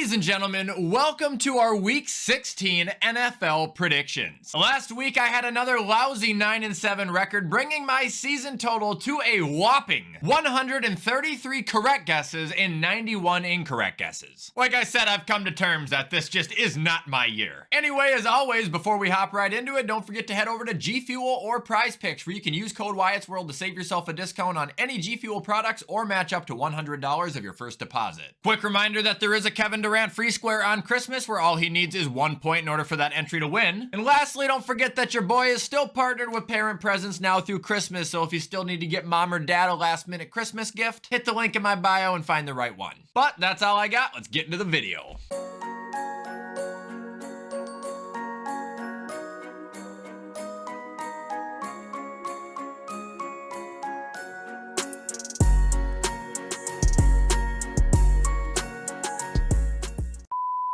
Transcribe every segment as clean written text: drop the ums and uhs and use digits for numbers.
Ladies and gentlemen, welcome to our Week 16 NFL predictions. Last week, I had another lousy 9-7 record, bringing my season total to a whopping 133 correct guesses and 91 incorrect guesses. Like I said, I've come to terms that this just is not my year. Anyway, as always, before we hop right into it, don't forget to head over to G Fuel or Prize Picks, where you can use code WyattzWorld to save yourself a discount on any G Fuel products or match up to $100 of your first deposit. Quick reminder that there is a Kevin Durant free square on Christmas where all he needs is 1 point in order for that entry to win. And lastly, don't forget that your boy is still partnered with Parent Presents now through Christmas, so if you still need to get mom or dad a last minute Christmas gift, hit the link in my bio and find the right one. But that's all I got. Let's get into the video.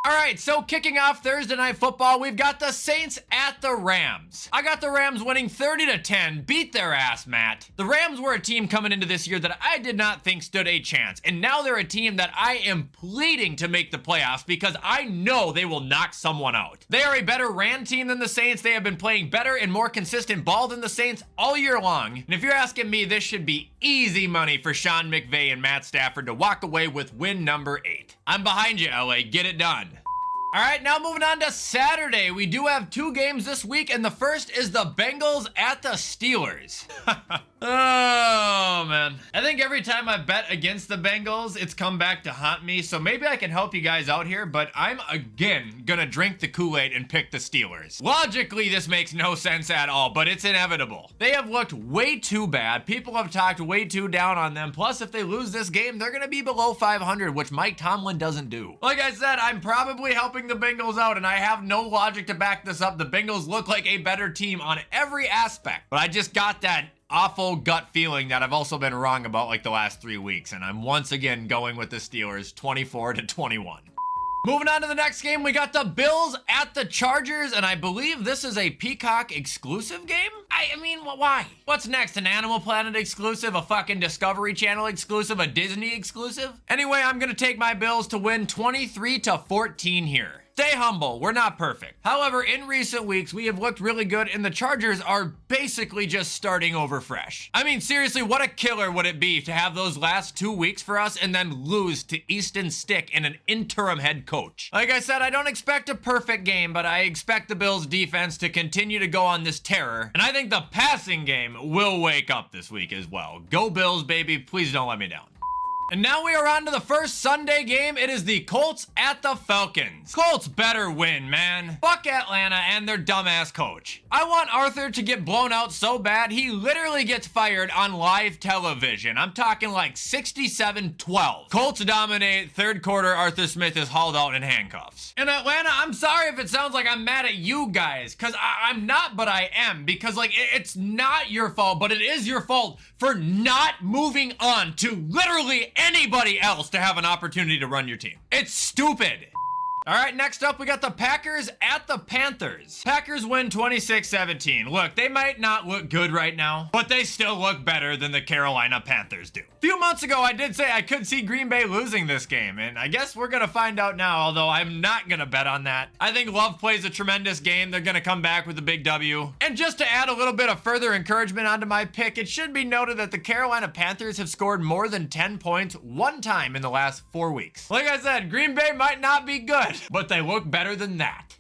Alright, so kicking off Thursday Night Football, we've got the Saints at the Rams. I got the Rams winning 30-10, beat their ass, Matt. The Rams were a team coming into this year that I did not think stood a chance, and now they're a team that I am pleading to make the playoffs because I know they will knock someone out. They are a better ran team than the Saints. They have been playing better and more consistent ball than the Saints all year long, and if you're asking me, this should be easy money for Sean McVay and Matt Stafford to walk away with win number 8. I'm behind you, LA. Get it done. All right, now moving on to Saturday. We do have 2 games this week, and the first is the Bengals at the Steelers. Oh, man. I think every time I bet against the Bengals, it's come back to haunt me, so maybe I can help you guys out here, but I'm again gonna drink the Kool-Aid and pick the Steelers. Logically, this makes no sense at all, but it's inevitable. They have looked way too bad. People have talked way too down on them, plus if they lose this game, they're gonna be below 500, which Mike Tomlin doesn't do. Like I said, I'm probably helping the Bengals out, and I have no logic to back this up. The Bengals look like a better team on every aspect, but I just got that awful gut feeling that I've also been wrong about like the last 3 weeks, and I'm once again going with the Steelers 24-21. Moving on to the next game, we got the Bills at the Chargers, and I believe this is a Peacock exclusive game? I mean, why? What's next? An Animal Planet exclusive? A fucking Discovery Channel exclusive? A Disney exclusive? Anyway, I'm gonna take my Bills to win 23-14 here. Stay humble, we're not perfect. However, in recent weeks, we have looked really good, and the Chargers are basically just starting over fresh. I mean, seriously, what a killer would it be to have those last 2 weeks for us and then lose to Easton Stick and an interim head coach? Like I said, I don't expect a perfect game, but I expect the Bills defense to continue to go on this terror, and I think the passing game will wake up this week as well. Go Bills, baby, please don't let me down. And now we are on to the first Sunday game. It is the Colts at the Falcons. Colts better win, man. Fuck Atlanta and their dumbass coach. I want Arthur to get blown out so bad, he literally gets fired on live television. I'm talking like 67-12. Colts dominate. Third quarter, Arthur Smith is hauled out in handcuffs. In Atlanta, I'm sorry if it sounds like I'm mad at you guys, because I'm not, but I am. Because like, it's not your fault, but it is your fault for not moving on to literally anybody else to have an opportunity to run your team. It's stupid. All right, next up, we got the Packers at the Panthers. Packers win 26-17. Look, they might not look good right now, but they still look better than the Carolina Panthers do. A few months ago, I did say I could see Green Bay losing this game, and I guess we're gonna find out now, although I'm not gonna bet on that. I think Love plays a tremendous game. They're gonna come back with a big W. And just to add a little bit of further encouragement onto my pick, it should be noted that the Carolina Panthers have scored more than 10 points 1 time in the last 4 weeks. Like I said, Green Bay might not be good, but they look better than that.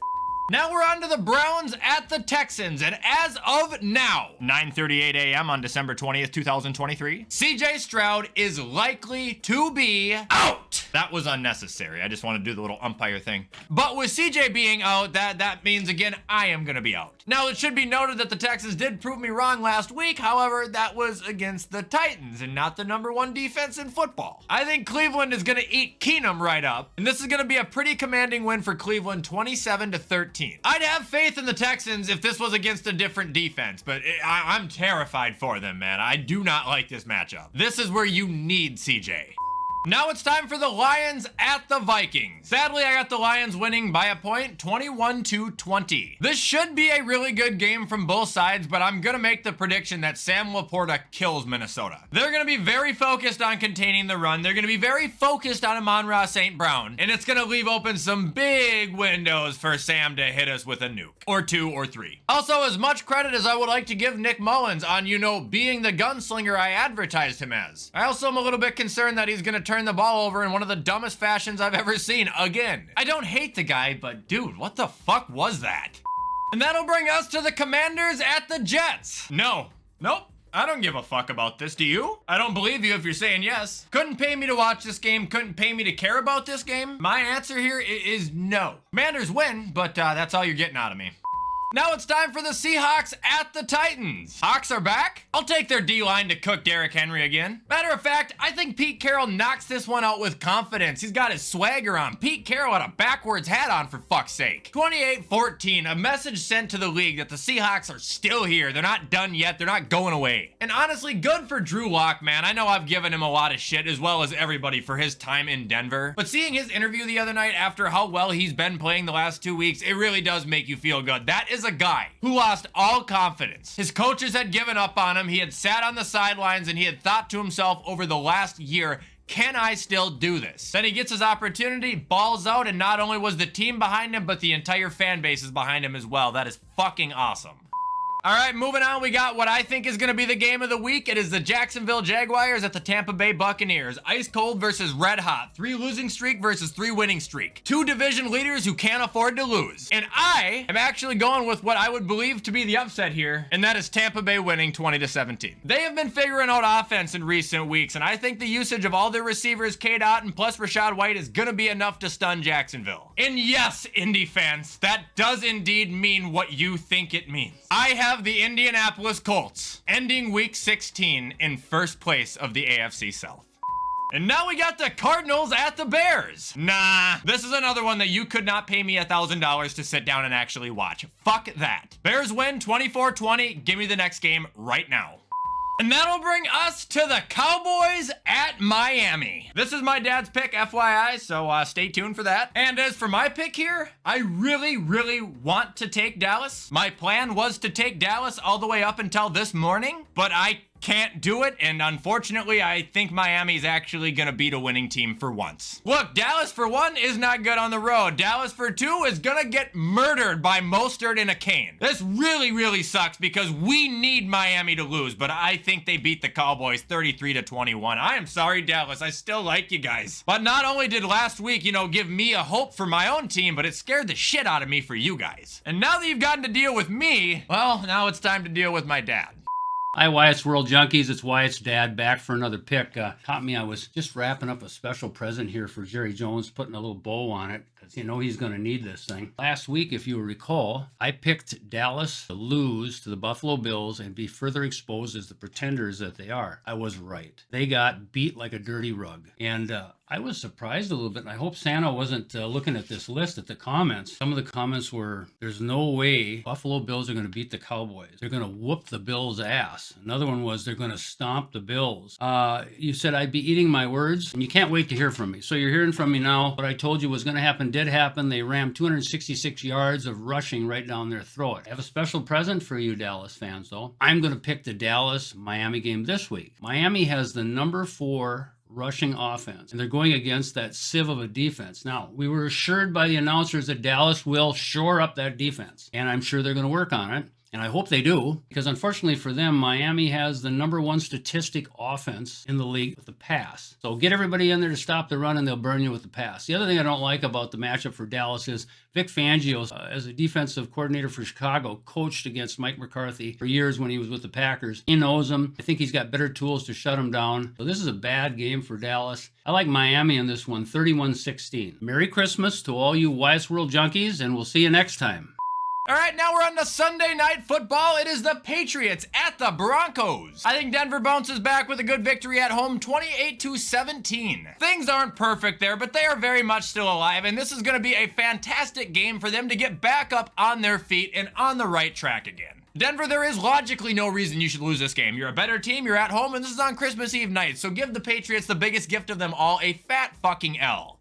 Now we're on to the Browns at the Texans, and as of now, 9:38 a.m. on December 20th, 2023, CJ Stroud is likely to be out. That was unnecessary. I just want to do the little umpire thing. But with CJ being out, that means, again, I am going to be out. Now, it should be noted that the Texans did prove me wrong last week. However, that was against the Titans and not the #1 defense in football. I think Cleveland is going to eat Keenum right up, and this is going to be a pretty commanding win for Cleveland, 27-13. I'd have faith in the Texans if this was against a different defense, but I'm terrified for them, man. I do not like this matchup. This is where you need CJ. Now it's time for the Lions at the Vikings. Sadly, I got the Lions winning by a point, 21-20. This should be a really good game from both sides, but I'm gonna make the prediction that Sam Laporta kills Minnesota. They're gonna be very focused on containing the run. They're gonna be very focused on Amon-Ra St. Brown, and it's gonna leave open some big windows for Sam to hit us with a nuke, or 2 or 3. Also, as much credit as I would like to give Nick Mullins on, being the gunslinger I advertised him as, I also am a little bit concerned that he's gonna turn the ball over in one of the dumbest fashions I've ever seen again. I don't hate the guy, but dude, what the fuck was that? And that'll bring us to the Commanders at the Jets. Nope, I don't give a fuck about this, do you? I don't believe you if you're saying yes. Couldn't pay me to watch this game, couldn't pay me to care about this game. My answer here is no. Commanders win, but that's all you're getting out of me. Now it's time for the Seahawks at the Titans. Hawks are back. I'll take their D-line to cook Derrick Henry again. Matter of fact, I think Pete Carroll knocks this one out with confidence. He's got his swagger on. Pete Carroll had a backwards hat on, for fuck's sake. 28-14, a message sent to the league that the Seahawks are still here. They're not done yet. They're not going away. And honestly, good for Drew Lock, man. I know I've given him a lot of shit, as well as everybody, for his time in Denver. But seeing his interview the other night after how well he's been playing the last 2 weeks, it really does make you feel good. That is a guy who lost all confidence. His coaches had given up on him. He had sat on the sidelines and he had thought to himself over the last year, can I still do this? Then he gets his opportunity, balls out, and not only was the team behind him, but the entire fan base is behind him as well. That is fucking awesome. All right, moving on, we got what I think is going to be the game of the week. It is the Jacksonville Jaguars at the Tampa Bay Buccaneers. Ice cold versus red hot. 3 losing streak versus 3 winning streak. 2 division leaders who can't afford to lose. And I am actually going with what I would believe to be the upset here, and that is Tampa Bay winning 20-17. They have been figuring out offense in recent weeks, and I think the usage of all their receivers, K-Dot and plus Rachaad White, is going to be enough to stun Jacksonville. And yes, Indy fans, that does indeed mean what you think it means. I have the Indianapolis Colts ending week 16 in first place of the AFC South. And now we got the Cardinals at the Bears. Nah, this is another one that you could not pay me $1,000 to sit down and actually watch. Fuck that. Bears win 24-20. Give me the next game right now. And that'll bring us to the Cowboys at Miami. This is my dad's pick, FYI, so stay tuned for that. And as for my pick here, I really want to take Dallas. My plan was to take Dallas all the way up until this morning, but I can't do it, and unfortunately, I think Miami's actually gonna beat a winning team for once. Look, Dallas for 1 is not good on the road. Dallas for 2 is gonna get murdered by Mostert in a cane. This really sucks because we need Miami to lose, but I think they beat the Cowboys 33-21. I am sorry, Dallas. I still like you guys. But not only did last week, give me a hope for my own team, but it scared the shit out of me for you guys. And now that you've gotten to deal with me, well, now it's time to deal with my dad. Hi, WyattzWorld junkies. It's Wyatt's dad back for another pick. Caught me. I was just wrapping up a special present here for Jerry Jones, putting a little bow on it because he's going to need this thing. Last week, if you recall, I picked Dallas to lose to the Buffalo Bills and be further exposed as the pretenders that they are. I was right. They got beat like a dirty rug. And I was surprised a little bit, and I hope Santa wasn't looking at this list at the comments. Some of the comments were, there's no way Buffalo Bills are going to beat the Cowboys. They're going to whoop the Bills' ass. Another one was, they're going to stomp the Bills. You said I'd be eating my words, and you can't wait to hear from me. So you're hearing from me now. What I told you was going to happen did happen. They rammed 266 yards of rushing right down their throat. I have a special present for you Dallas fans, though. I'm going to pick the Dallas-Miami game this week. Miami has the number 4 rushing offense, and they're going against that sieve of a defense. Now, we were assured by the announcers that Dallas will shore up that defense, and I'm sure they're going to work on it. And I hope they do, because unfortunately for them, Miami has the number 1 statistic offense in the league with the pass. So get everybody in there to stop the run, and they'll burn you with the pass. The other thing I don't like about the matchup for Dallas is Vic Fangio, as a defensive coordinator for Chicago, coached against Mike McCarthy for years when he was with the Packers. He knows him. I think he's got better tools to shut him down. So this is a bad game for Dallas. I like Miami in this one, 31-16. Merry Christmas to all you WyattzWorld junkies, and we'll see you next time. All right, now we're on to Sunday Night Football. It is the Patriots at the Broncos. I think Denver bounces back with a good victory at home, 28-17. Things aren't perfect there, but they are very much still alive, and this is going to be a fantastic game for them to get back up on their feet and on the right track again. Denver, there is logically no reason you should lose this game. You're a better team, you're at home, and this is on Christmas Eve night, so give the Patriots the biggest gift of them all, a fat fucking L.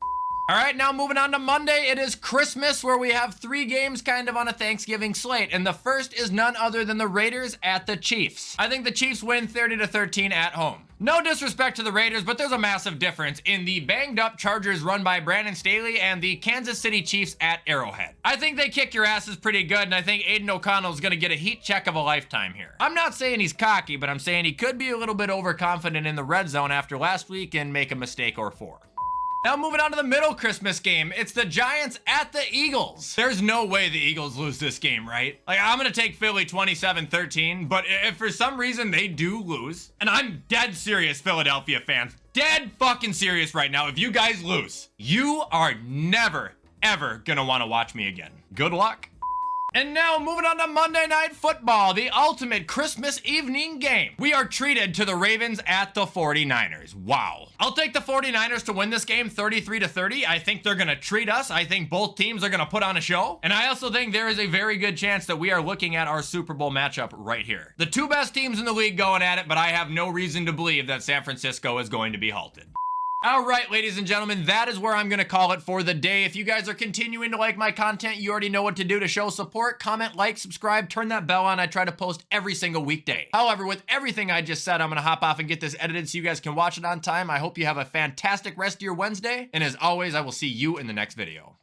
All right, now moving on to Monday, it is Christmas, where we have 3 games kind of on a Thanksgiving slate, and the first is none other than the Raiders at the Chiefs. I think the Chiefs win 30-13 at home. No disrespect to the Raiders, but there's a massive difference in the banged-up Chargers run by Brandon Staley and the Kansas City Chiefs at Arrowhead. I think they kick your asses pretty good, and I think Aiden O'Connell is going to get a heat check of a lifetime here. I'm not saying he's cocky, but I'm saying he could be a little bit overconfident in the red zone after last week and make a mistake or 4. Now moving on to the middle Christmas game, it's the Giants at the Eagles. There's no way the Eagles lose this game, right? Like, I'm gonna take Philly 27-13, but if for some reason they do lose, and I'm dead serious, Philadelphia fans, dead fucking serious right now, if you guys lose, you are never, ever gonna wanna watch me again. Good luck. And now moving on to Monday Night Football, the ultimate Christmas evening game. We are treated to the Ravens at the 49ers. Wow. I'll take the 49ers to win this game 33-30. I think they're going to treat us. I think both teams are going to put on a show. And I also think there is a very good chance that we are looking at our Super Bowl matchup right here. The 2 best teams in the league going at it, but I have no reason to believe that San Francisco is going to be halted. All right, ladies and gentlemen, that is where I'm going to call it for the day. If you guys are continuing to like my content, you already know what to do to show support. Comment, like, subscribe, turn that bell on. I try to post every single weekday. However, with everything I just said, I'm going to hop off and get this edited so you guys can watch it on time. I hope you have a fantastic rest of your Wednesday. And as always, I will see you in the next video.